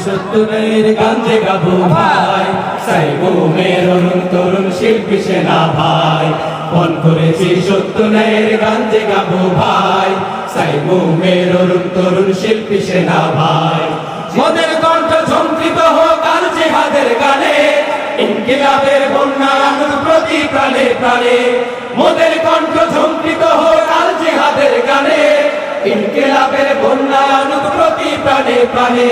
সত্তরের গান যে গাবো ভাই, সাইমুমের অরুণ তরুণ শিল্পী সেনা ভাই। মন করেছি সত্তরের গান যে গাবো ভাই, সাইমুমের অরুণ তরুণ শিল্পী সেনা ভাই। মোদের কণ্ঠ ঝঙ্কৃত হোক আর জিহাদের গানে, ইনকিলাবের বন্যা আনুক প্রতি প্রাণে প্রাণে। মোদের কণ্ঠ ঝঙ্কৃত হোক আর জিহাদের গানে, ইনকিলাবের বন্যা আনুক প্রতি প্রাণে প্রাণে।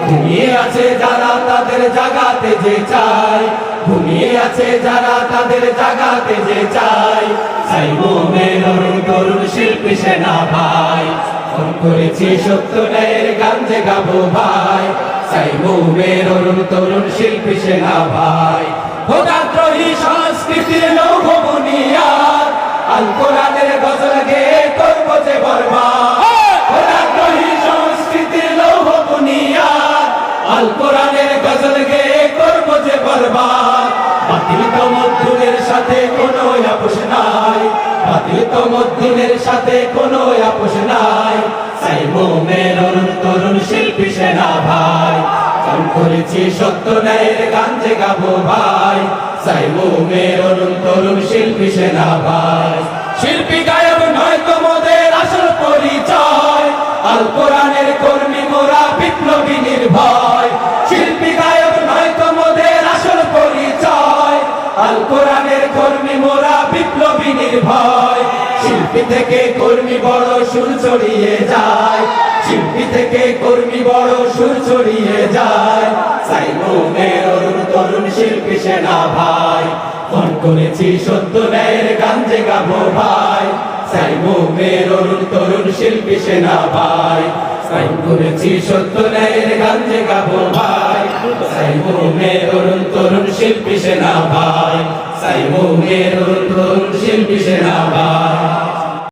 ঘুমিয়ে আছে যারা তাদের জাগাতে যে চায়, ঘুমিয়ে আছে যারা তাদের জাগাতে যে চায়। সাইমুমের অরুণ তরুণ শিল্পী সেনা ভাই, ফোন করেছি সত্য ন্যায়ের গান যে গাবো ভাই, সাইমুমের অরুণ তরুণ শিল্পী সেনা ভাই। খোদাদ্রোহী সংস্কৃতির লৌহ বুনিয়াদ, আল কোরআনের গজল গেয়ে করবো যে বরবাদ। খোদাদ্রোহী সংস্কৃতির লৌহ বুনিয়াদ, আল কোরআনের গজল গেয়ে করবো যে বরবাদ। বাতিল তমদ্দুনের সাথে কোনো আপোষ নাই, বাতিল তমদ্দুনের সাথে কোনো আপোষ নাই। সাইমুমের অরুণ তরুণ শিল্পী সেনা ভাই, গান করেছি সত্য ন্যায়ের গান যে গাবো ভাই, সাইমুমের অরুণ তরুণ শিল্পী সেনা ভাই। শিল্পী গায়ক নয় তো মোদের আসল পরিচয়, আল কোরআনের কর্মী মোরা বিপ্লবী নির্ভয়। শিল্পী গায়ক নয় তো মোদের আসল পরিচয়, আল কোরআনের কর্মী মোরা বিপ্লবী নির্ভয়। শিল্পী থেকে কর্মী বড় সুর ছড়িয়ে যায়, শিল্পী থেকে কর্মী বড় সুর ছড়িয়ে যায়। সাইমুমের অরুণ তরুণ শিল্পী সেনা ভাই, ফোন করেছি সত্য ন্যায়ের গান যে গাবো ভাই, সাইমুমের অরুণ তরুণ শিল্পী সেনা ভাই। সাইন করেছি সত্য ন্যায়ের গান যে গাবো ভাই, সাইমুমের অরুণ তরুণ শিল্পী সেনা ভাই, সাইমুমের অরুণ